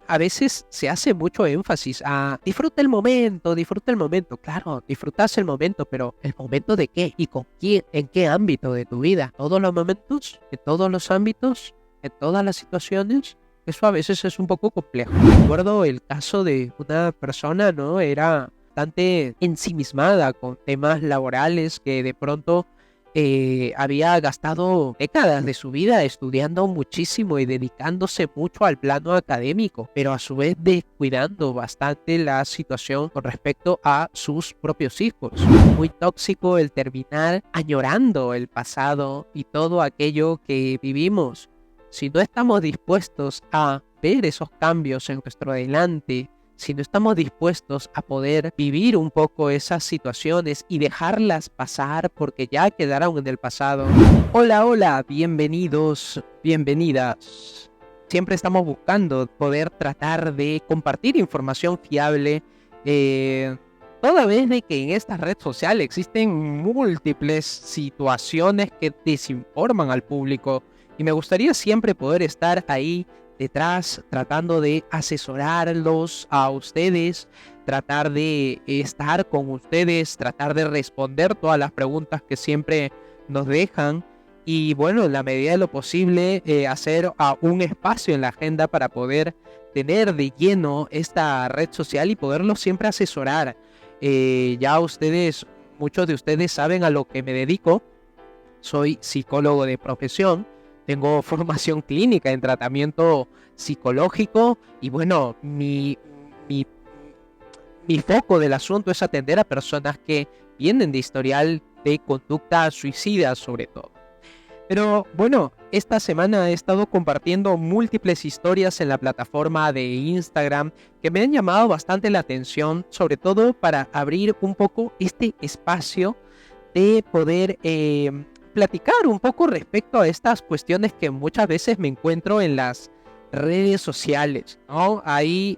a veces se hace mucho énfasis a disfruta el momento. Claro, disfrutas el momento, pero ¿el momento de qué? ¿Y con quién? ¿En qué ámbito de tu vida? ¿Todos los momentos? ¿En todos los ámbitos? ¿En todas las situaciones? Eso a veces es un poco complejo. Recuerdo el caso de una persona, ¿no? Era bastante ensimismada con temas laborales que de pronto había gastado décadas de su vida estudiando muchísimo y dedicándose mucho al plano académico, pero a su vez descuidando bastante la situación con respecto a sus propios hijos. Muy tóxico el terminar añorando el pasado y todo aquello que vivimos. Si no estamos dispuestos a ver esos cambios en nuestro adelante, si no estamos dispuestos a poder vivir un poco esas situaciones y dejarlas pasar porque ya quedaron en el pasado. Hola, hola, bienvenidos, bienvenidas. Siempre estamos buscando poder tratar de compartir información fiable, toda vez de que en esta red social existen múltiples situaciones que desinforman al público y me gustaría siempre poder estar ahí detrás, tratando de asesorarlos a ustedes, tratar de estar con ustedes, tratar de responder todas las preguntas que siempre nos dejan y bueno, en la medida de lo posible, hacer un espacio en la agenda para poder tener de lleno esta red social y poderlos siempre asesorar. Ya ustedes, muchos de ustedes saben a lo que me dedico. Soy psicólogo de profesión, tengo formación clínica en tratamiento psicológico y bueno, mi, mi foco del asunto es atender a personas que vienen de historial de conducta suicida sobre todo. Pero bueno, esta semana he estado compartiendo múltiples historias en la plataforma de Instagram que me han llamado bastante la atención, sobre todo para abrir un poco este espacio de poder platicar un poco respecto a estas cuestiones que muchas veces me encuentro en las redes sociales, ¿no? Ahí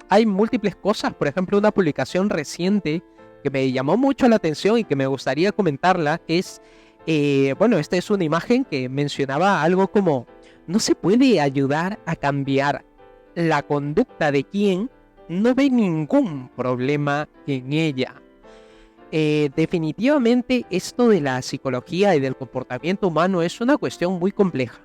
hay múltiples cosas, por ejemplo, una publicación reciente que me llamó mucho la atención y que me gustaría comentarla es, bueno, esta es una imagen que mencionaba algo como, no se puede ayudar a cambiar la conducta de quien no ve ningún problema en ella. Definitivamente esto de la psicología y del comportamiento humano es una cuestión muy compleja.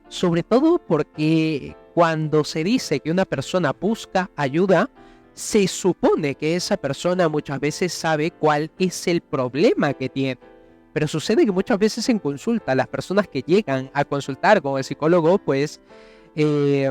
Sobre todo porque cuando se dice que una persona busca ayuda, se supone que esa persona muchas veces sabe cuál es el problema que tiene. Pero sucede que muchas veces en consulta, las personas que llegan a consultar con el psicólogo, pues eh,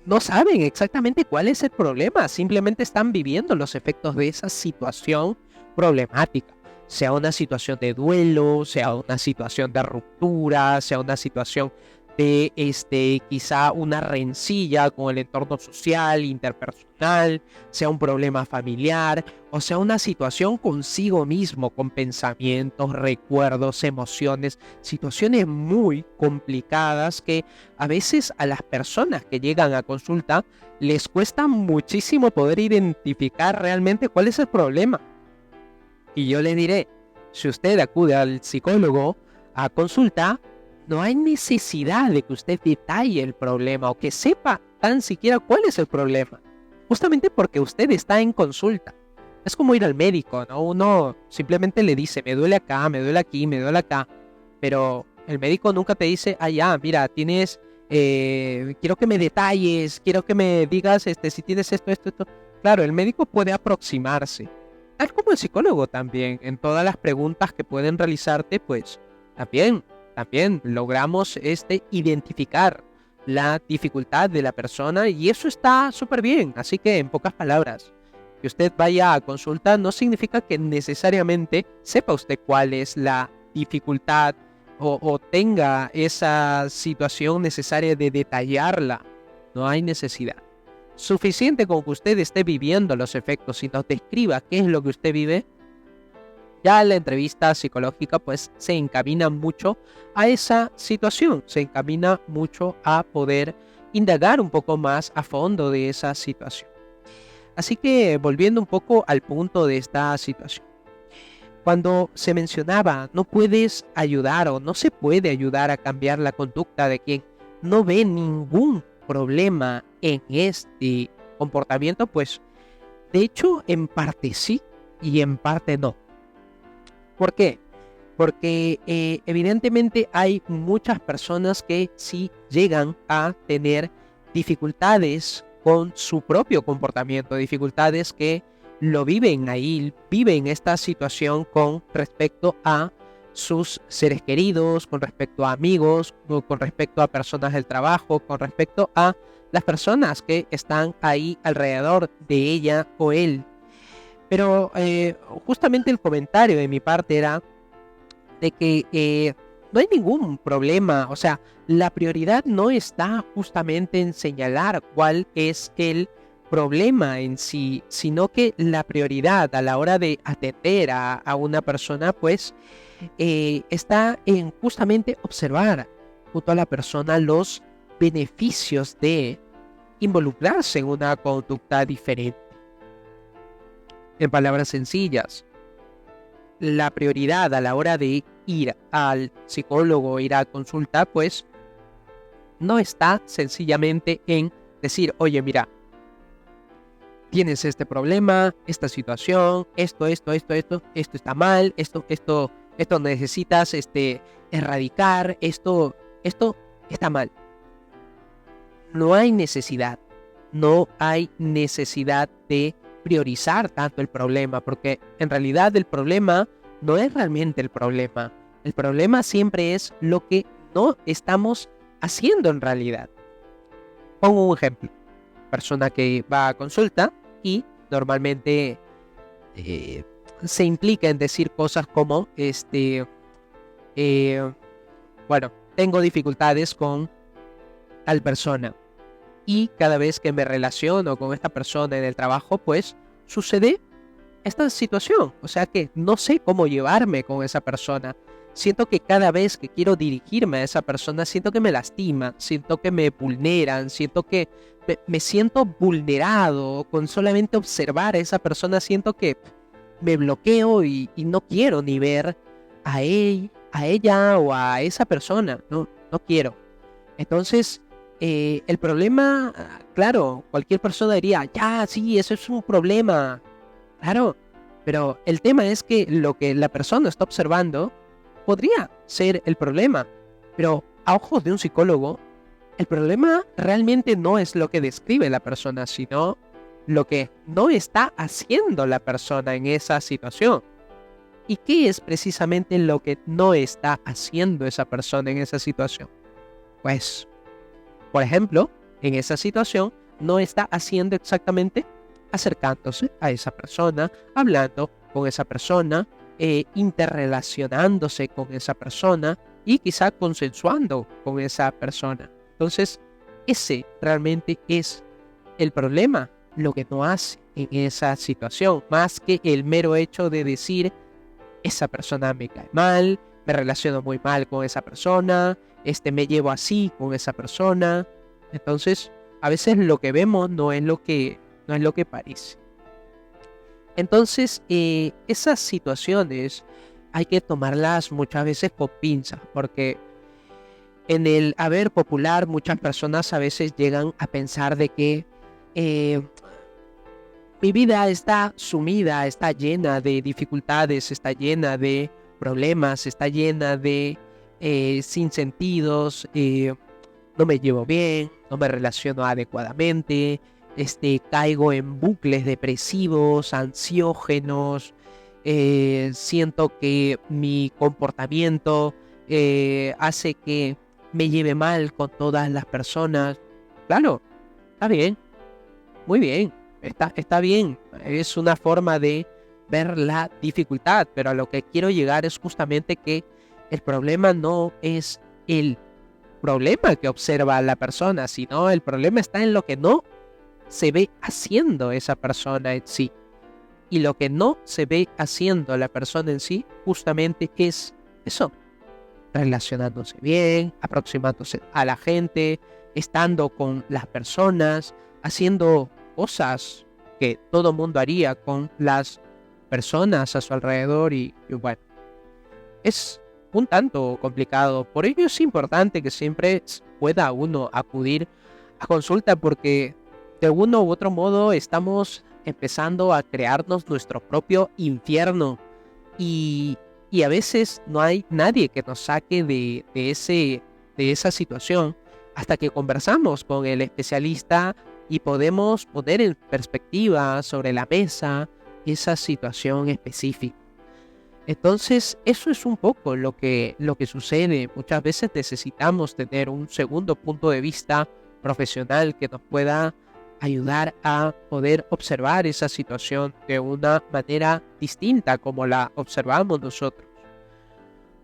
no saben exactamente cuál es el problema, simplemente están viviendo los efectos de esa situación problemática, sea una situación de duelo, sea una situación de ruptura, sea una situación de quizá una rencilla con el entorno social, interpersonal, sea un problema familiar, o sea una situación consigo mismo, con pensamientos, recuerdos, emociones, situaciones muy complicadas que a veces a las personas que llegan a consulta les cuesta muchísimo poder identificar realmente cuál es el problema. Y yo le diré, si usted acude al psicólogo a consulta, no hay necesidad de que usted detalle el problema o que sepa tan siquiera cuál es el problema. Justamente porque usted está en consulta. Es como ir al médico, ¿no? Uno simplemente le dice, me duele acá, me duele aquí, me duele acá. Pero el médico nunca te dice, ah, ya, mira, tienes, quiero que me detalles, quiero que me digas si tienes esto. Claro, el médico puede aproximarse. Tal como el psicólogo también, en todas las preguntas que pueden realizarte, pues también logramos identificar la dificultad de la persona y eso está súper bien. Así que en pocas palabras, que usted vaya a consulta no significa que necesariamente sepa usted cuál es la dificultad o tenga esa situación necesaria de detallarla. No hay necesidad. Suficiente con que usted esté viviendo los efectos y nos describa qué es lo que usted vive. Ya la entrevista psicológica pues se encamina mucho a esa situación, se encamina mucho a poder indagar un poco más a fondo de esa situación. Así que volviendo un poco al punto de esta situación. Cuando se mencionaba no puedes ayudar o no se puede ayudar a cambiar la conducta de quien no ve ningún problema en este comportamiento? Pues de hecho en parte sí y en parte no. ¿Por qué? Porque evidentemente hay muchas personas que sí llegan a tener dificultades con su propio comportamiento, dificultades que lo viven ahí, viven esta situación con respecto a sus seres queridos, con respecto a amigos, con respecto a personas del trabajo, con respecto a las personas que están ahí alrededor de ella o él. Pero justamente el comentario de mi parte era de que no hay ningún problema, o sea, la prioridad no está justamente en señalar cuál es el problema en sí, sino que la prioridad a la hora de atender a una persona, pues, está en justamente observar junto a la persona los beneficios de involucrarse en una conducta diferente. En palabras sencillas, la prioridad a la hora de ir al psicólogo, ir a consulta, pues no está sencillamente en decir, oye, mira, tienes este problema, esta situación, esto está mal, esto necesitas erradicar, esto está mal. No hay necesidad de priorizar tanto el problema, porque en realidad el problema no es realmente el problema. El problema siempre es lo que no estamos haciendo en realidad. Pongo un ejemplo. Persona que va a consulta y normalmente se implica en decir cosas como, bueno, tengo dificultades con tal persona. Y cada vez que me relaciono con esta persona en el trabajo, pues sucede esta situación. O sea que no sé cómo llevarme con esa persona. Siento que cada vez que quiero dirigirme a esa persona, siento que me lastiman, siento que me vulneran, siento que me siento vulnerado con solamente observar a esa persona. Siento que me bloqueo y no quiero ni ver a ella o a esa persona. No quiero. Entonces, el problema, claro, cualquier persona diría, ya, sí, eso es un problema. Claro, pero el tema es que lo que la persona está observando podría ser el problema. Pero a ojos de un psicólogo, el problema realmente no es lo que describe la persona, sino lo que no está haciendo la persona en esa situación. ¿Y qué es precisamente lo que no está haciendo esa persona en esa situación? Pues, por ejemplo, en esa situación no está haciendo exactamente acercándose a esa persona, hablando con esa persona, interrelacionándose con esa persona y quizá consensuando con esa persona. Entonces, ese realmente es el problema, lo que no hace en esa situación, más que el mero hecho de decir, esa persona me cae mal, me relaciono muy mal con esa persona, me llevo así con esa persona. Entonces, a veces lo que vemos no es lo que parece. Entonces, esas situaciones hay que tomarlas muchas veces con pinzas, porque en el haber popular muchas personas a veces llegan a pensar de que mi vida está sumida, está llena de dificultades, está llena de problemas, está llena de sinsentidos, no me llevo bien, no me relaciono adecuadamente, caigo en bucles depresivos, ansiógenos, siento que mi comportamiento hace que me lleve mal con todas las personas. Claro, está bien, muy bien, está bien, es una forma de ver la dificultad, pero a lo que quiero llegar es justamente que el problema no es el problema que observa la persona, sino el problema está en lo que no se ve haciendo esa persona en sí. Y lo que no se ve haciendo la persona en sí, justamente es eso, relacionándose bien, aproximándose a la gente, estando con las personas, haciendo cosas que todo mundo haría con las personas a su alrededor y bueno, es un tanto complicado. Por ello es importante que siempre pueda uno acudir a consulta porque de uno u otro modo estamos empezando a crearnos nuestro propio infierno y, y a veces no hay nadie que nos saque de esa situación hasta que conversamos con el especialista y podemos poner en perspectiva sobre la mesa esa situación específica. Entonces, eso es un poco lo que sucede. Muchas veces necesitamos tener un segundo punto de vista profesional que nos pueda ayudar a poder observar esa situación de una manera distinta como la observamos nosotros.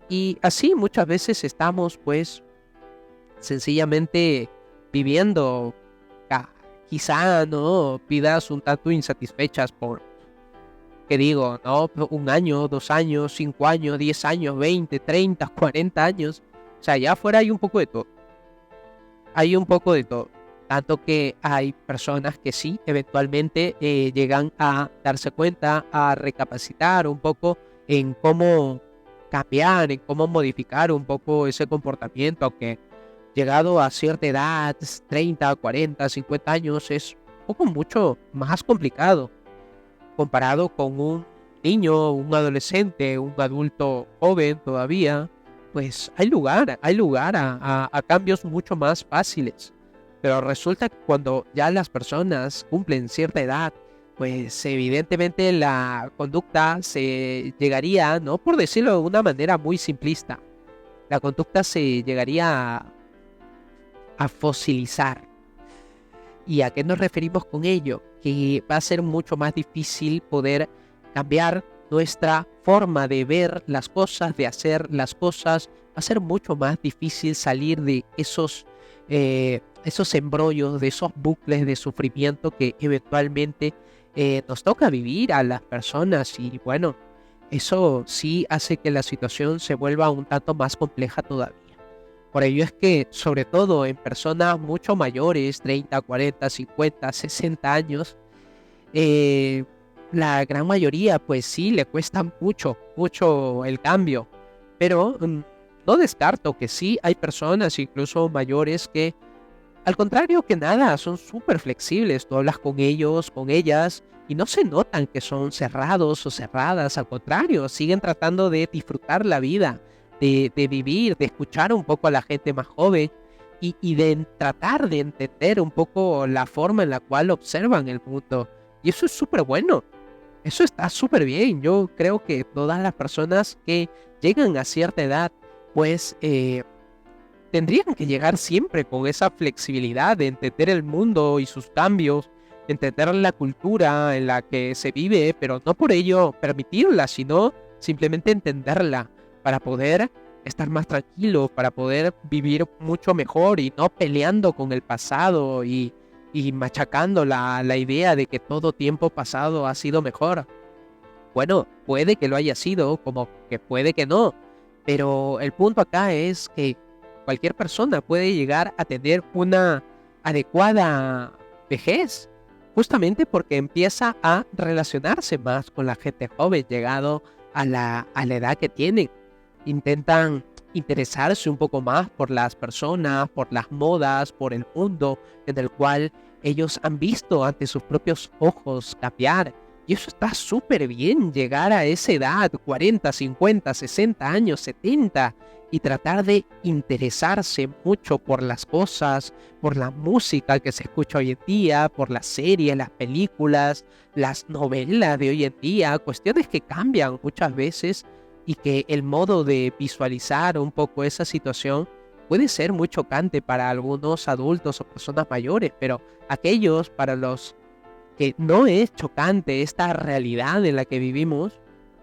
Y así muchas veces estamos pues sencillamente viviendo quizá, ¿no? Vidas un tanto insatisfechas por, ¿qué digo? ¿No? 1 año, 2 años, 5 años, 10 años, 20, 30, 40 años. O sea, allá afuera hay un poco de todo. Hay un poco de todo. Tanto que hay personas que sí, eventualmente llegan a darse cuenta, a recapacitar un poco en cómo cambiar, en cómo modificar un poco ese comportamiento, aunque llegado a cierta edad, 30, 40, 50 años, es un poco mucho más complicado comparado con un niño, un adolescente, un adulto joven todavía, pues hay lugar a cambios mucho más fáciles. Pero resulta que cuando ya las personas cumplen cierta edad, pues evidentemente la conducta se llegaría, ¿no? Por decirlo de una manera muy simplista, la conducta se llegaría a fosilizar. ¿Y a qué nos referimos con ello? Que va a ser mucho más difícil poder cambiar nuestra forma de ver las cosas, de hacer las cosas. Va a ser mucho más difícil salir de esos embrollos, de esos bucles de sufrimiento que eventualmente nos toca vivir a las personas. Y bueno, eso sí hace que la situación se vuelva un tanto más compleja todavía. Por ello es que, sobre todo en personas mucho mayores, 30, 40, 50, 60 años, eh, la gran mayoría, pues sí, le cuesta mucho, mucho el cambio. Pero no descarto que sí hay personas, incluso mayores, que al contrario que nada, son súper flexibles. Tú hablas con ellos, con ellas, y no se notan que son cerrados o cerradas. Al contrario, siguen tratando de disfrutar la vida, de vivir, de escuchar un poco a la gente más joven y de tratar de entender un poco la forma en la cual observan el mundo. Y eso es súper bueno. Eso está súper bien. Yo creo que todas las personas que llegan a cierta edad, pues tendrían que llegar siempre con esa flexibilidad de entender el mundo y sus cambios, entender la cultura en la que se vive, pero no por ello permitirla, sino simplemente entenderla para poder estar más tranquilo, para poder vivir mucho mejor y no peleando con el pasado y machacando la idea de que todo tiempo pasado ha sido mejor. Bueno, puede que lo haya sido, como que puede que no, pero el punto acá es que cualquier persona puede llegar a tener una adecuada vejez, justamente porque empieza a relacionarse más con la gente joven, llegado a la edad que tienen. Intentan interesarse un poco más por las personas, por las modas, por el mundo en el cual ellos han visto ante sus propios ojos cambiar. Y eso está súper bien, llegar a esa edad, 40, 50, 60 años, 70, y tratar de interesarse mucho por las cosas, por la música que se escucha hoy en día, por las series, las películas, las novelas de hoy en día, cuestiones que cambian muchas veces y que el modo de visualizar un poco esa situación puede ser muy chocante para algunos adultos o personas mayores, pero aquellos para los que no es chocante esta realidad en la que vivimos,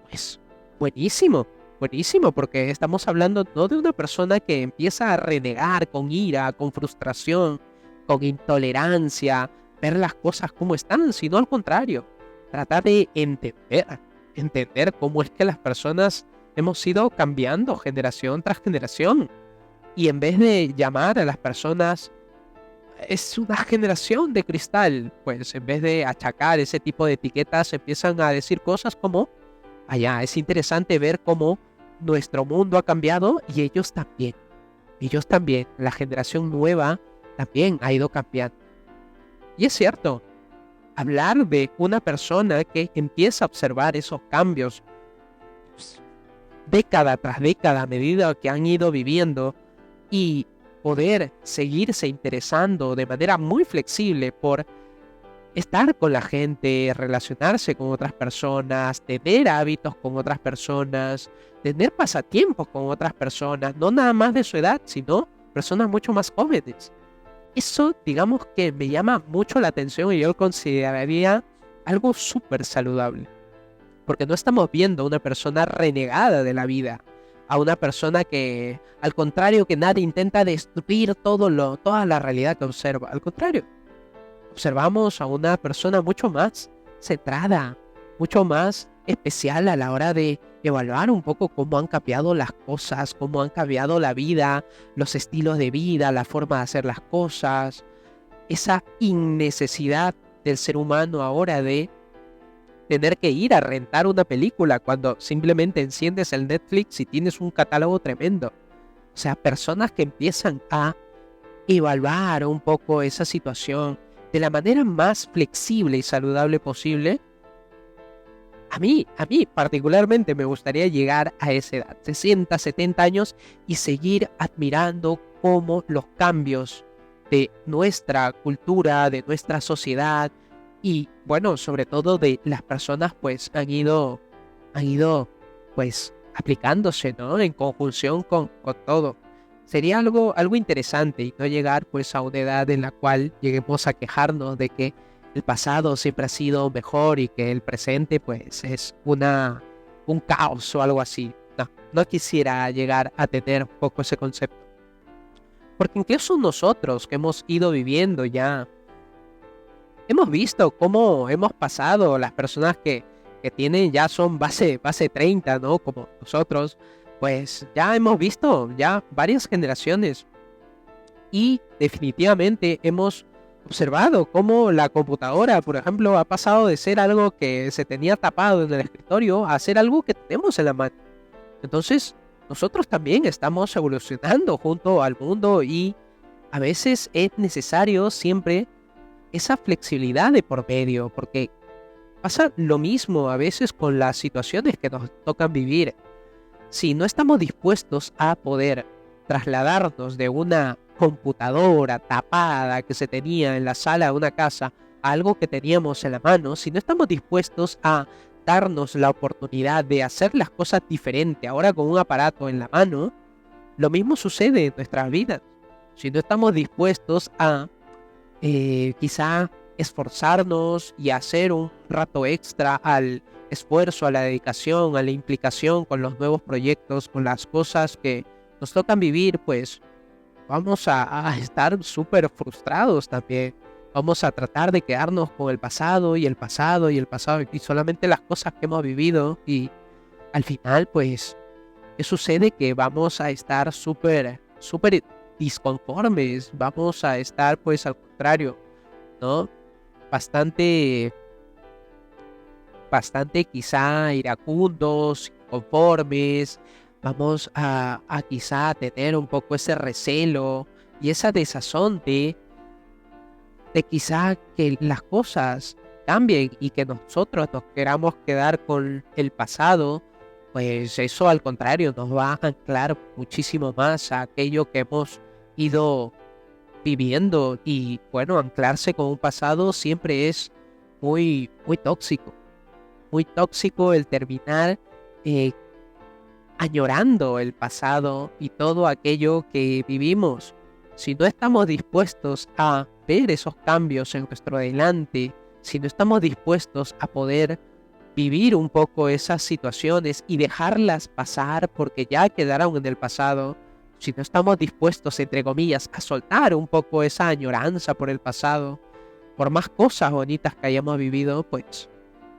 pues buenísimo, buenísimo, porque estamos hablando no de una persona que empieza a renegar con ira, con frustración, con intolerancia, ver las cosas como están, sino al contrario, tratar de entender cómo es que las personas hemos ido cambiando generación tras generación. Y en vez de llamar a las personas es una generación de cristal, pues en vez de achacar ese tipo de etiquetas, empiezan a decir cosas como, allá, es interesante ver cómo nuestro mundo ha cambiado y ellos también, la generación nueva también ha ido cambiando. Y es cierto, hablar de una persona que empieza a observar esos cambios pues, década tras década a medida que han ido viviendo y poder seguirse interesando de manera muy flexible por estar con la gente, relacionarse con otras personas, tener hábitos con otras personas, tener pasatiempos con otras personas, no nada más de su edad, sino personas mucho más jóvenes. Eso, digamos que me llama mucho la atención y yo lo consideraría algo súper saludable. Porque no estamos viendo a una persona renegada de la vida, a una persona que, al contrario que nadie intenta destruir toda la realidad que observa. Al contrario, observamos a una persona mucho más centrada, mucho más especial a la hora de evaluar un poco cómo han cambiado las cosas, cómo han cambiado la vida, los estilos de vida, la forma de hacer las cosas, esa innecesidad del ser humano ahora de tener que ir a rentar una película cuando simplemente enciendes el Netflix y tienes un catálogo tremendo. O sea, personas que empiezan a evaluar un poco esa situación de la manera más flexible y saludable posible. A mí particularmente me gustaría llegar a esa edad, 60, 70 años, y seguir admirando cómo los cambios de nuestra cultura, de nuestra sociedad y, bueno, sobre todo de las personas, pues han ido pues aplicándose, ¿no? En conjunción con todo. Sería algo interesante y no llegar pues a una edad en la cual lleguemos a quejarnos de que el pasado siempre ha sido mejor y que el presente pues es un caos o algo así. No quisiera llegar a tener un poco ese concepto. Porque incluso nosotros que hemos ido viviendo ya, hemos visto cómo hemos pasado las personas que tienen ya son base 30, ¿no? Como nosotros, pues ya hemos visto ya varias generaciones y definitivamente hemos observado cómo la computadora, por ejemplo, ha pasado de ser algo que se tenía tapado en el escritorio a ser algo que tenemos en la mano. Entonces, nosotros también estamos evolucionando junto al mundo y a veces es necesario siempre esa flexibilidad de por medio, porque pasa lo mismo a veces con las situaciones que nos tocan vivir. Si no estamos dispuestos a poder trasladarnos de una computadora tapada que se tenía en la sala de una casa a algo que teníamos en la mano, si no estamos dispuestos a darnos la oportunidad de hacer las cosas diferente ahora con un aparato en la mano, lo mismo sucede en nuestras vidas. Si no estamos dispuestos a quizá esforzarnos y hacer un rato extra al esfuerzo, a la dedicación, a la implicación con los nuevos proyectos, con las cosas que nos tocan vivir, pues vamos a estar súper frustrados también. Vamos a tratar de quedarnos con el pasado y el pasado y el pasado y solamente las cosas que hemos vivido y al final, pues, ¿qué sucede? Que vamos a estar súper disconformes, vamos a estar, pues, al contrario, ¿no? Bastante, bastante quizá iracundos, conformes, vamos a quizá tener un poco ese recelo y esa desazón de quizá que las cosas cambien y que nosotros nos queramos quedar con el pasado, pues eso al contrario nos va a anclar muchísimo más a aquello que hemos ido viviendo y bueno, anclarse con un pasado siempre es muy tóxico el terminar eh, añorando el pasado y todo aquello que vivimos. Si no estamos dispuestos a ver esos cambios en nuestro adelante, si no estamos dispuestos a poder vivir un poco esas situaciones y dejarlas pasar porque ya quedaron en el pasado, si no estamos dispuestos, entre comillas, a soltar un poco esa añoranza por el pasado, por más cosas bonitas que hayamos vivido, pues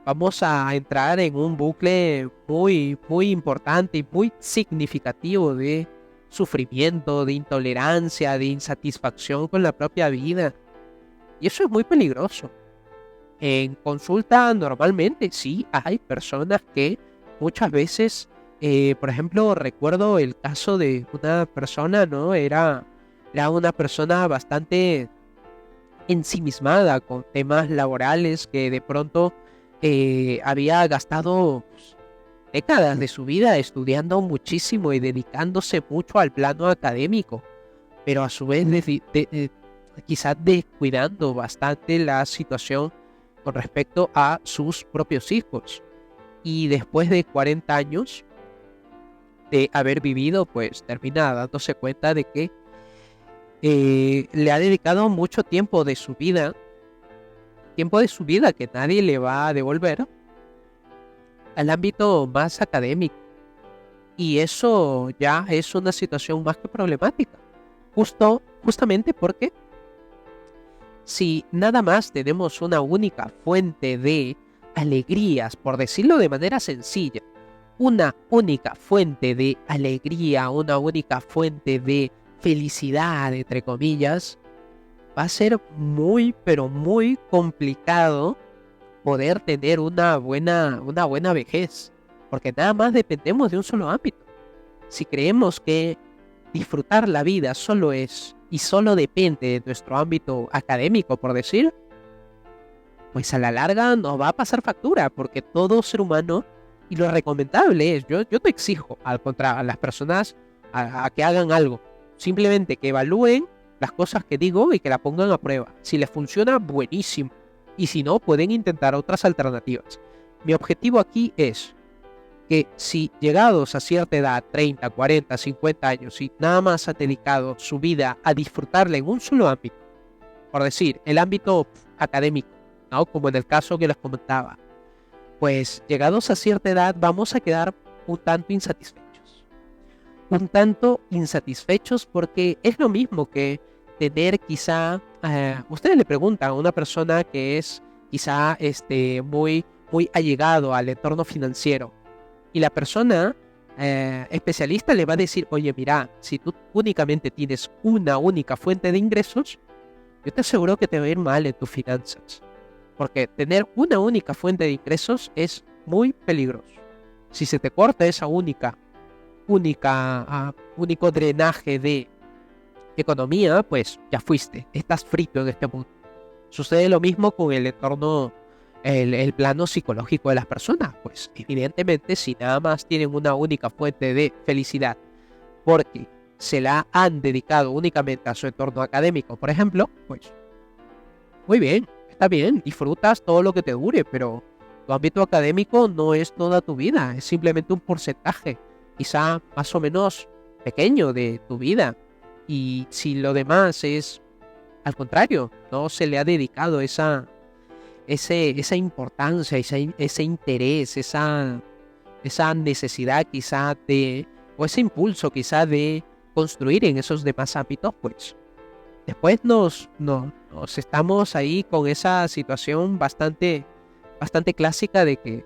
vamos a entrar en un bucle muy importante y muy significativo de sufrimiento, de intolerancia, de insatisfacción con la propia vida. Y eso es muy peligroso. En consulta normalmente sí hay personas que muchas veces, por ejemplo, recuerdo el caso de una persona, ¿no? Era Era una persona bastante ensimismada con temas laborales que de pronto había gastado décadas de su vida estudiando muchísimo y dedicándose mucho al plano académico, pero a su vez quizás descuidando bastante la situación con respecto a sus propios hijos. Y después de 40 años de haber vivido, pues termina dándose cuenta de que le ha dedicado mucho tiempo de su vida que nadie le va a devolver al ámbito más académico. Y eso ya es una situación más que problemática. Justamente porque si nada más tenemos una única fuente de alegrías, por decirlo de manera sencilla, una única fuente de alegría, una única fuente de felicidad, entre comillas, va a ser muy, pero muy complicado poder tener una buena vejez, porque nada más dependemos de un solo ámbito. Si creemos que disfrutar la vida solo es y solo depende de nuestro ámbito académico, por decir, pues a la larga nos va a pasar factura, porque todo ser humano, y lo recomendable es, yo no exijo a las personas a que hagan algo, simplemente que evalúen las cosas que digo y que la pongan a prueba. Si les funciona, buenísimo, y si no, pueden intentar otras alternativas. Mi objetivo aquí es que si llegados a cierta edad, 30, 40, 50 años, y nada más ha dedicado su vida a disfrutarla en un solo ámbito, por decir, el ámbito académico, ¿no? Como en el caso que les comentaba, pues llegados a cierta edad vamos a quedar un tanto insatisfechos. Un tanto insatisfechos porque es lo mismo que tener quizá, ustedes le preguntan a una persona que es quizá muy allegado al entorno financiero, y la persona especialista le va a decir, oye, mira, si tú únicamente tienes una única fuente de ingresos, yo te aseguro que te va a ir mal en tus finanzas. Porque tener una única fuente de ingresos es muy peligroso. Si se te corta esa único drenaje de economía, pues ya fuiste, estás frito en este mundo. Sucede lo mismo con el entorno, el plano psicológico de las personas. Pues evidentemente si nada más tienen una única fuente de felicidad porque se la han dedicado únicamente a su entorno académico, por ejemplo, pues muy bien, está bien, disfrutas todo lo que te dure, pero tu ámbito académico no es toda tu vida, es simplemente un porcentaje, quizá más o menos pequeño de tu vida. Y si lo demás es al contrario, no se le ha dedicado esa importancia, ese interés, esa necesidad quizá o ese impulso quizá de construir en esos demás ámbitos, pues después nos estamos ahí con esa situación bastante clásica de que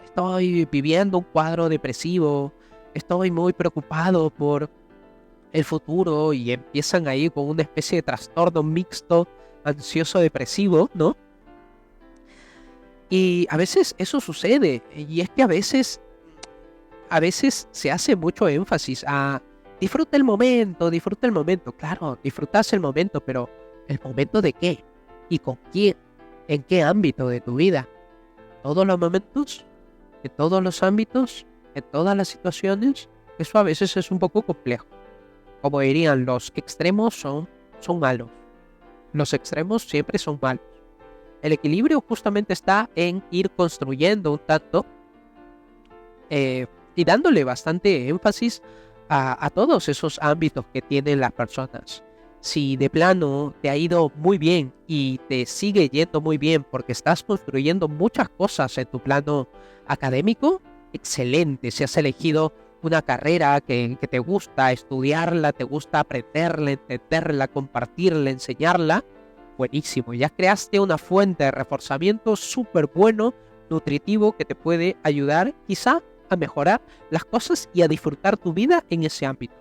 estoy viviendo un cuadro depresivo, estoy muy preocupado por el futuro, y empiezan ahí con una especie de trastorno mixto ansioso depresivo, ¿no? Y a veces eso sucede, y es que a veces se hace mucho énfasis a disfruta el momento, claro, disfrutas el momento, pero ¿el momento de qué? ¿Y con quién? ¿En qué ámbito de tu vida? ¿Todos los momentos? ¿En todos los ámbitos? ¿En todas las situaciones? Eso a veces es un poco complejo. Como dirían, los extremos son malos. Los extremos siempre son malos. El equilibrio justamente está en ir construyendo un tanto y dándole bastante énfasis a todos esos ámbitos que tienen las personas. Si de plano te ha ido muy bien y te sigue yendo muy bien porque estás construyendo muchas cosas en tu plano académico, excelente. Si has elegido una carrera que te gusta estudiarla, te gusta aprenderla, entenderla, compartirla, enseñarla, buenísimo. Ya creaste una fuente de reforzamiento súper bueno, nutritivo, que te puede ayudar quizá a mejorar las cosas y a disfrutar tu vida en ese ámbito.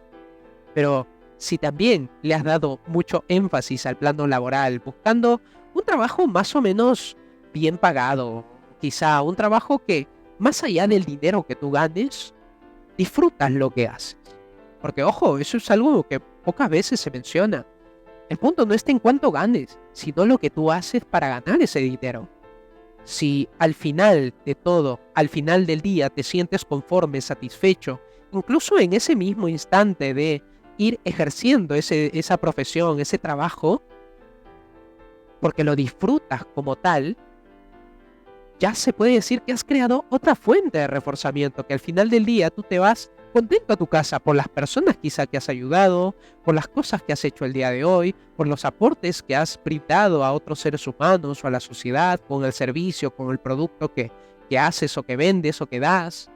Pero si también le has dado mucho énfasis al plano laboral, buscando un trabajo más o menos bien pagado, quizá un trabajo que, más allá del dinero que tú ganes, disfrutas lo que haces. Porque, ojo, eso es algo que pocas veces se menciona. El punto no está en cuánto ganes, sino lo que tú haces para ganar ese dinero. Si al final de todo, al final del día te sientes conforme, satisfecho, incluso en ese mismo instante de ir ejerciendo esa profesión, ese trabajo, porque lo disfrutas como tal, ya se puede decir que has creado otra fuente de reforzamiento, que al final del día tú te vas contento a tu casa por las personas quizá que has ayudado, por las cosas que has hecho el día de hoy, por los aportes que has brindado a otros seres humanos o a la sociedad con el servicio, con el producto que haces o que vendes o que das.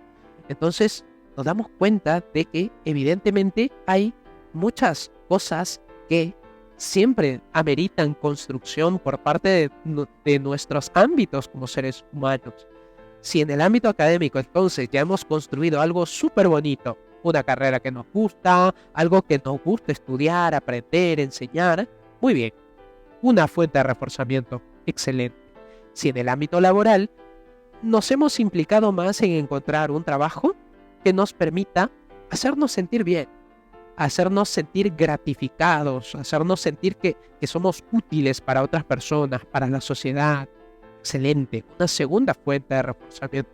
Entonces nos damos cuenta de que evidentemente hay muchas cosas que siempre ameritan construcción por parte de nuestros ámbitos como seres humanos. Si en el ámbito académico entonces ya hemos construido algo súper bonito, una carrera que nos gusta, algo que nos gusta estudiar, aprender, enseñar, muy bien, una fuente de reforzamiento, excelente. Si en el ámbito laboral nos hemos implicado más en encontrar un trabajo que nos permita hacernos sentir bien, hacernos sentir gratificados, hacernos sentir que somos útiles para otras personas, para la sociedad. Excelente, una segunda fuente de reforzamiento.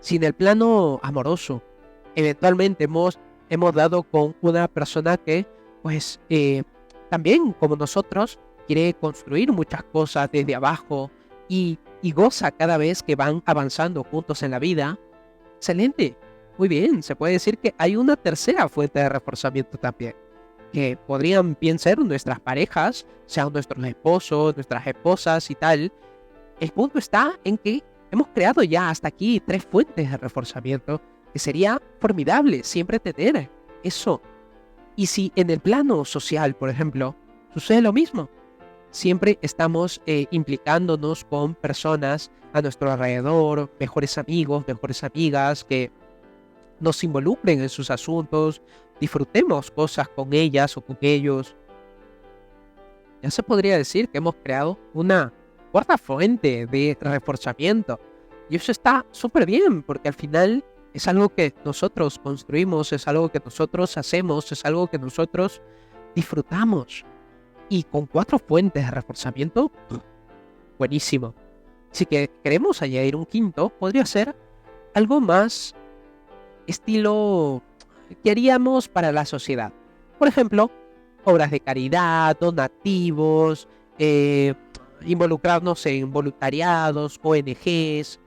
Si en el plano amoroso, eventualmente hemos dado con una persona que, pues, también como nosotros, quiere construir muchas cosas desde abajo y goza cada vez que van avanzando juntos en la vida. Excelente, muy bien, se puede decir que hay una tercera fuente de reforzamiento también, que podrían bien ser nuestras parejas, sean nuestros esposos, nuestras esposas y tal. El punto está en que hemos creado ya hasta aquí 3 fuentes de reforzamiento, que sería formidable siempre tener eso. Y si en el plano social, por ejemplo, sucede lo mismo, siempre estamos implicándonos con personas a nuestro alrededor, mejores amigos, mejores amigas, que nos involucren en sus asuntos, disfrutemos cosas con ellas o con ellos. Ya se podría decir que hemos creado una cuarta fuente de reforzamiento. Y eso está súper bien, porque al final es algo que nosotros construimos, es algo que nosotros hacemos, es algo que nosotros disfrutamos. Y con 4 fuentes de reforzamiento, buenísimo. Si que queremos añadir un quinto, podría ser algo más estilo que haríamos para la sociedad. Por ejemplo, obras de caridad, donativos, involucrarnos en voluntariados, ONGs,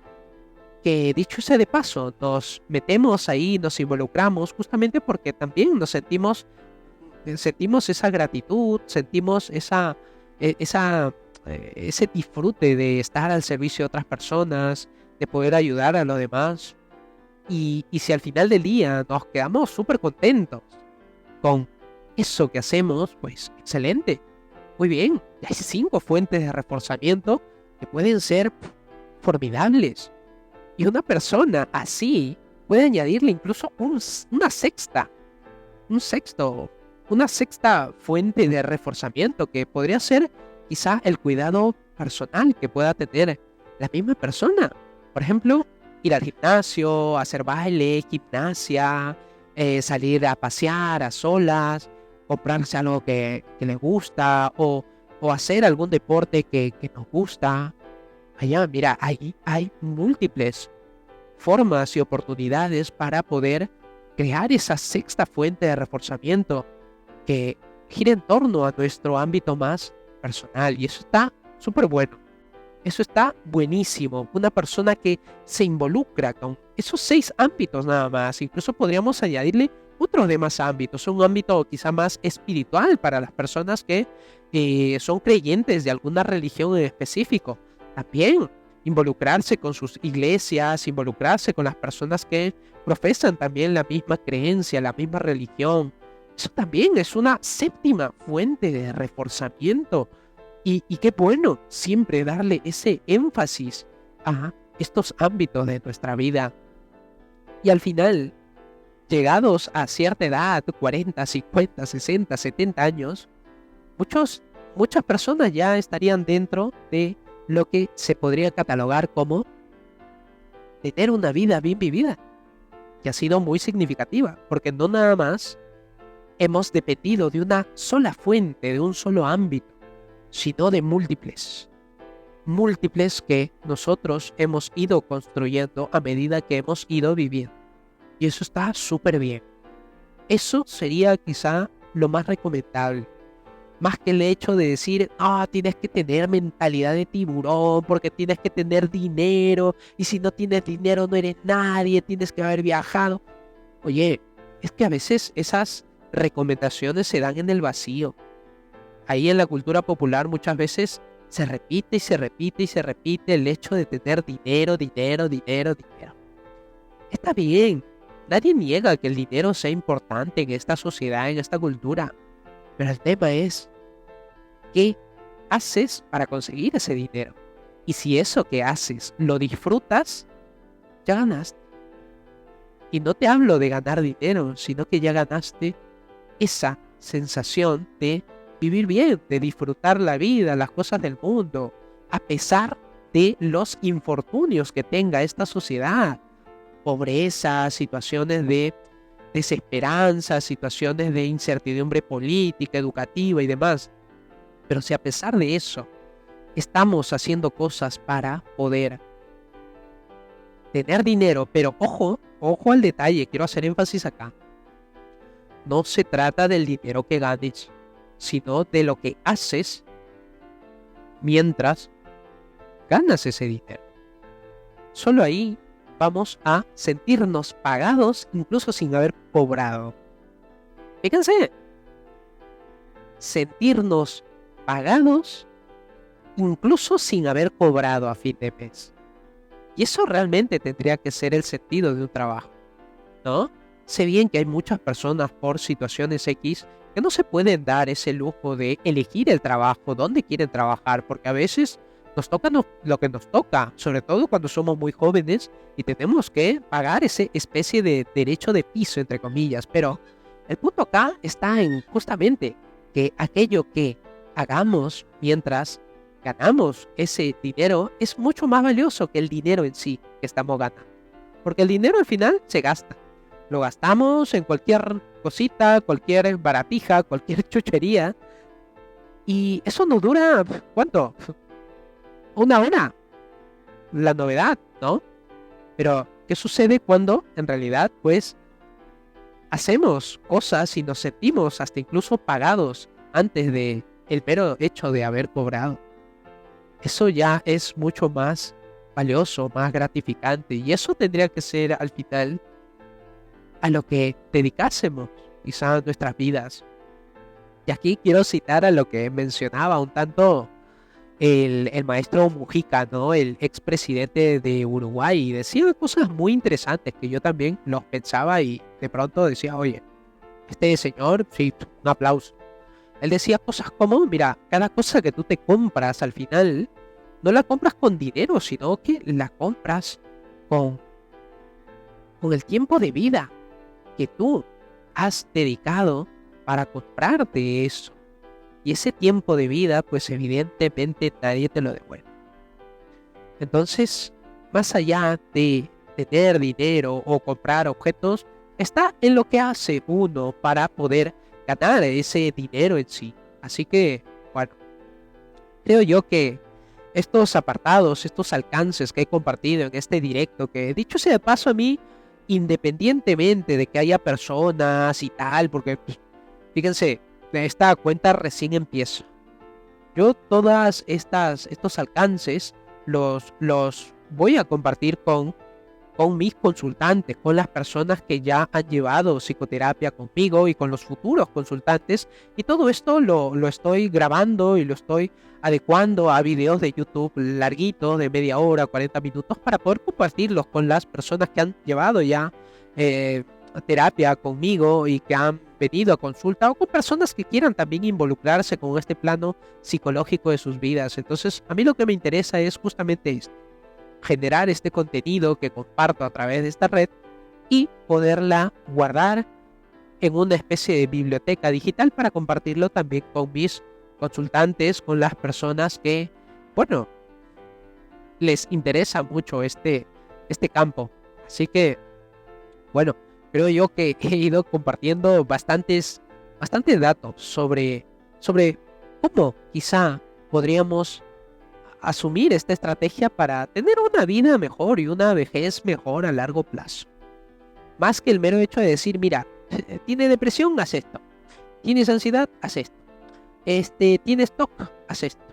que dicho sea de paso, nos metemos ahí, nos involucramos justamente porque también nos sentimos esa gratitud, sentimos ese disfrute de estar al servicio de otras personas, de poder ayudar a los demás. Y si al final del día nos quedamos súper contentos con eso que hacemos, pues excelente. Muy bien, ya hay 5 fuentes de reforzamiento que pueden ser formidables. Y una persona así puede añadirle incluso una sexta fuente de reforzamiento que podría ser quizá el cuidado personal que pueda tener la misma persona. Por ejemplo, ir al gimnasio, hacer baile, gimnasia, salir a pasear a solas, comprarse algo que le gusta o hacer algún deporte que nos gusta. Allá, mira, hay múltiples formas y oportunidades para poder crear esa sexta fuente de reforzamiento que gira en torno a nuestro ámbito más personal. Y eso está súper bueno. Eso está buenísimo. Una persona que se involucra con esos 6 ámbitos nada más. Incluso podríamos añadirle otros demás ámbitos. Un ámbito quizá más espiritual para las personas que son creyentes de alguna religión en específico. También involucrarse con sus iglesias, involucrarse con las personas que profesan también la misma creencia, la misma religión. Eso también es una séptima fuente de reforzamiento. Y qué bueno siempre darle ese énfasis a estos ámbitos de nuestra vida. Y al final, llegados a cierta edad, 40, 50, 60, 70 años, muchas personas ya estarían dentro de lo que se podría catalogar como tener una vida bien vivida, que ha sido muy significativa, porque no nada más hemos dependido de una sola fuente, de un solo ámbito, sino de múltiples. Múltiples que nosotros hemos ido construyendo a medida que hemos ido viviendo. Y eso está súper bien. Eso sería quizá lo más recomendable. Más que el hecho de decir, tienes que tener mentalidad de tiburón, porque tienes que tener dinero, y si no tienes dinero no eres nadie, tienes que haber viajado. Oye, es que a veces esas recomendaciones se dan en el vacío. Ahí en la cultura popular muchas veces se repite y se repite y se repite el hecho de tener dinero, dinero, dinero, dinero. Está bien, nadie niega que el dinero sea importante en esta sociedad, en esta cultura. Pero el tema es, ¿qué haces para conseguir ese dinero? Y si eso que haces lo disfrutas, ya ganaste. Y no te hablo de ganar dinero, sino que ya ganaste esa sensación de vivir bien, de disfrutar la vida, las cosas del mundo, a pesar de los infortunios que tenga esta sociedad. Pobreza, situaciones de desesperanza, situaciones de incertidumbre política, educativa y demás. Pero si a pesar de eso estamos haciendo cosas para poder tener dinero, pero ojo al detalle, quiero hacer énfasis acá. No se trata del dinero que ganes, sino de lo que haces mientras ganas ese dinero. Solo ahí vamos a sentirnos pagados incluso sin haber cobrado. Fíjense, sentirnos pagados incluso sin haber cobrado a fin de mes. Y eso realmente tendría que ser el sentido de un trabajo, ¿no? Sé bien que hay muchas personas por situaciones X que no se pueden dar ese lujo de elegir el trabajo, dónde quieren trabajar, porque a veces nos toca lo que nos toca, sobre todo cuando somos muy jóvenes y tenemos que pagar esa especie de derecho de piso, entre comillas. Pero el punto acá está en justamente que aquello que hagamos mientras ganamos ese dinero es mucho más valioso que el dinero en sí que estamos ganando. Porque el dinero al final se gasta. Lo gastamos en cualquier cosita, cualquier baratija, cualquier chuchería. Y eso nos dura, ¿cuánto? Una hora. La novedad, ¿no? Pero, ¿qué sucede cuando en realidad, pues, hacemos cosas y nos sentimos hasta incluso pagados antes de el mero hecho de haber cobrado? Eso ya es mucho más valioso, más gratificante. Y eso tendría que ser al final a lo que dedicásemos quizás nuestras vidas. Y aquí quiero citar a lo que mencionaba un tanto el maestro Mujica, ¿no? El expresidente de Uruguay. Y decía cosas muy interesantes que yo también los pensaba y de pronto decía, oye, este señor, sí, un aplauso. Él decía cosas como, mira, cada cosa que tú te compras al final, no la compras con dinero, sino que la compras con el tiempo de vida que tú has dedicado para comprarte eso. Y ese tiempo de vida, pues evidentemente nadie te lo devuelve. Entonces, más allá de tener dinero o comprar objetos, está en lo que hace uno para poder ganar ese dinero en sí. Así que, bueno, creo yo que estos apartados, estos alcances que he compartido en este directo, que dicho sea de paso a mí, independientemente de que haya personas y tal, porque fíjense, esta cuenta recién empieza. Yo todas estos alcances los voy a compartir con mis consultantes, con las personas que ya han llevado psicoterapia conmigo y con los futuros consultantes. Y todo esto lo estoy grabando y lo estoy adecuando a videos de YouTube larguitos de media hora, 40 minutos, para poder compartirlos con las personas que han llevado ya terapia conmigo y que han venido a consulta, o con personas que quieran también involucrarse con este plano psicológico de sus vidas. Entonces, a mí lo que me interesa es justamente esto: generar este contenido que comparto a través de esta red y poderla guardar en una especie de biblioteca digital para compartirlo también con mis consultantes, con las personas que, bueno, les interesa mucho este campo. Así que, bueno, creo yo que he ido compartiendo bastantes bastante datos sobre cómo quizá podríamos asumir esta estrategia para tener una vida mejor y una vejez mejor a largo plazo. Más que el mero hecho de decir, mira, tiene depresión, haz esto. Tienes ansiedad, haz esto. Tienes TOC, haz esto.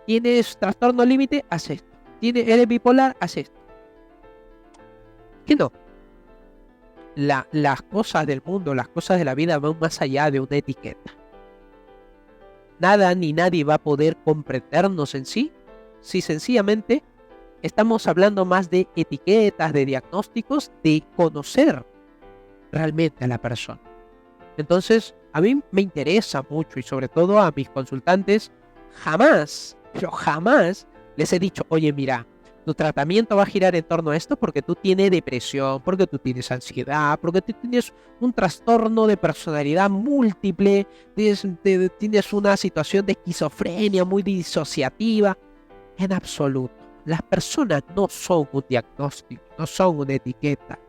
Tienes trastorno límite, haz esto. Eres bipolar, haz esto. Que no. Las cosas del mundo, las cosas de la vida van más allá de una etiqueta. Nada ni nadie va a poder comprendernos en sí si sencillamente estamos hablando más de etiquetas, de diagnósticos, de conocer realmente a la persona. Entonces, a mí me interesa mucho y sobre todo a mis consultantes, jamás, pero jamás les he dicho, oye, mira, tu tratamiento va a girar en torno a esto porque tú tienes depresión, porque tú tienes ansiedad, porque tú tienes un trastorno de personalidad múltiple, tienes una situación de esquizofrenia muy disociativa. En absoluto. Las personas no son un diagnóstico, no son una etiqueta.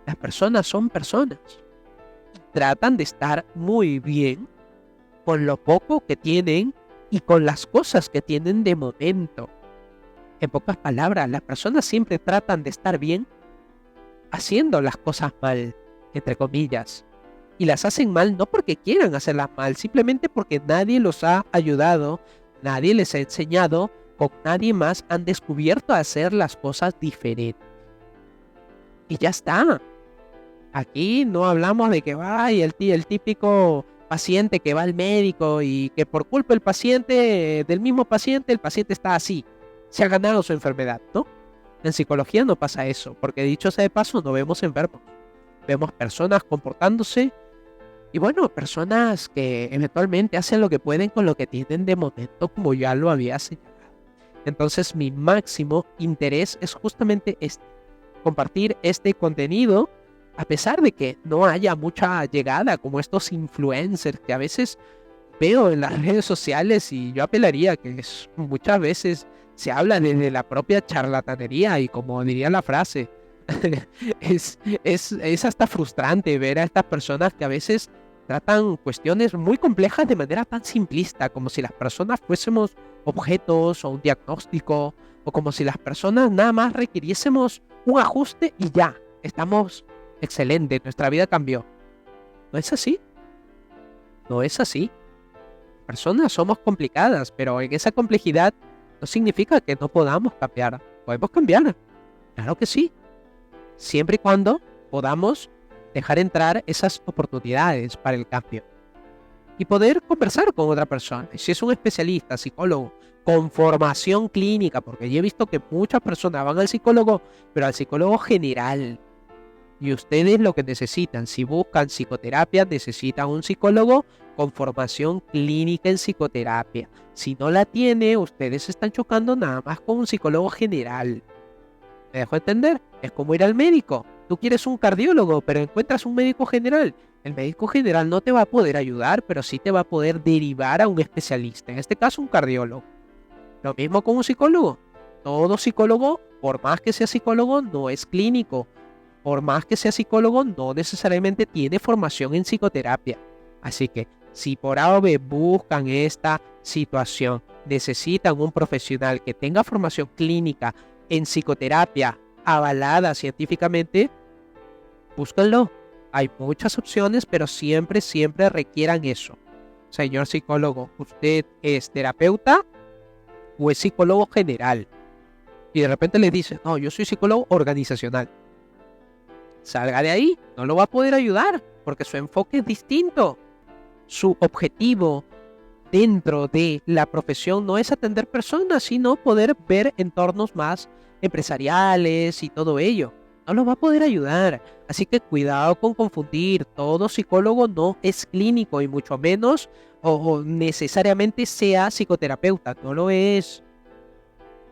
Las personas son personas. Tratan de estar muy bien con lo poco que tienen y con las cosas que tienen de momento. En pocas palabras, las personas siempre tratan de estar bien haciendo las cosas mal, entre comillas. Y las hacen mal no porque quieran hacerlas mal, simplemente porque nadie los ha ayudado, nadie les ha enseñado, con nadie más han descubierto hacer las cosas diferentes. Y ya está. Aquí no hablamos de que ay, el típico paciente que va al médico y que por culpa del paciente, del mismo paciente, el paciente está así. Se ha ganado su enfermedad, ¿no? En psicología no pasa eso, porque dicho sea de paso, no vemos enfermos. Vemos personas comportándose y bueno, personas que eventualmente hacen lo que pueden con lo que tienen de momento, como ya lo había señalado. Entonces mi máximo interés es justamente compartir este contenido, a pesar de que no haya mucha llegada como estos influencers que a veces veo en las redes sociales, y yo apelaría que muchas veces se habla desde la propia charlatanería y como diría la frase, es hasta frustrante ver a estas personas que a veces tratan cuestiones muy complejas de manera tan simplista, como si las personas fuésemos objetos o un diagnóstico, o como si las personas nada más requiriésemos un ajuste y ya, estamos excelentes, nuestra vida cambió. No es así, no es así. Personas somos complicadas, pero en esa complejidad no significa que no podamos cambiar. Podemos cambiar, claro que sí, siempre y cuando podamos dejar entrar esas oportunidades para el cambio y poder conversar con otra persona. Y si es un especialista, psicólogo, con formación clínica, porque yo he visto que muchas personas van al psicólogo, pero al psicólogo general. Y ustedes lo que necesitan, si buscan psicoterapia, necesitan un psicólogo con formación clínica en psicoterapia. Si no la tiene, ustedes están chocando nada más con un psicólogo general. ¿Me dejo entender? Es como ir al médico. Tú quieres un cardiólogo, pero encuentras un médico general. El médico general no te va a poder ayudar, pero sí te va a poder derivar a un especialista, en este caso un cardiólogo. Lo mismo con un psicólogo. Todo psicólogo, por más que sea psicólogo, no es clínico. Por más que sea psicólogo, no necesariamente tiene formación en psicoterapia. Así que, si por A o B buscan esta situación, necesitan un profesional que tenga formación clínica en psicoterapia avalada científicamente, búsquenlo. Hay muchas opciones, pero siempre requieran eso. Señor psicólogo, ¿usted es terapeuta o es psicólogo general? Y de repente le dice, no, yo soy psicólogo organizacional. Salga de ahí, no lo va a poder ayudar, porque su enfoque es distinto. Su objetivo dentro de la profesión no es atender personas, sino poder ver entornos más empresariales y todo ello. No lo va a poder ayudar. Así que cuidado con confundir. Todo psicólogo no es clínico y mucho menos o necesariamente sea psicoterapeuta. No lo es.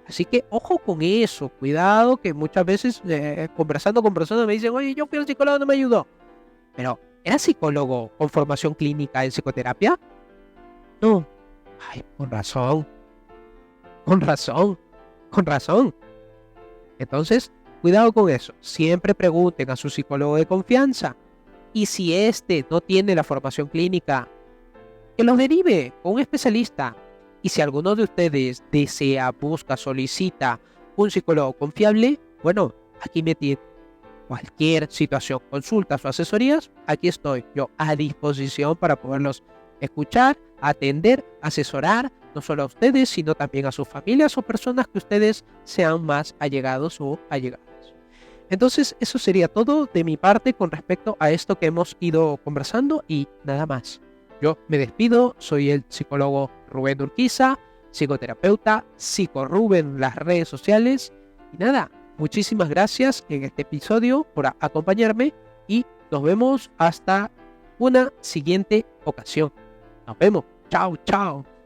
Así que ojo con eso. Cuidado que muchas veces conversando con personas me dicen, oye, yo fui al psicólogo, no me ayudó. Pero, ¿era psicólogo con formación clínica en psicoterapia? No. Ay, con razón. Con razón. Con razón. Entonces, cuidado con eso. Siempre pregunten a su psicólogo de confianza. Y si este no tiene la formación clínica, que lo derive con un especialista. Y si alguno de ustedes desea, busca, solicita un psicólogo confiable, bueno, aquí me tiene. Cualquier situación, consultas o asesorías, aquí estoy yo a disposición para poderlos escuchar, atender, asesorar, no solo a ustedes, sino también a sus familias o personas que ustedes sean más allegados o allegadas. Entonces, eso sería todo de mi parte con respecto a esto que hemos ido conversando y nada más. Yo me despido, soy el psicólogo Rubén Urquiza, psicoterapeuta, psicorruben en las redes sociales y nada, muchísimas gracias en este episodio por acompañarme y nos vemos hasta una siguiente ocasión. Nos vemos. Chao, chao.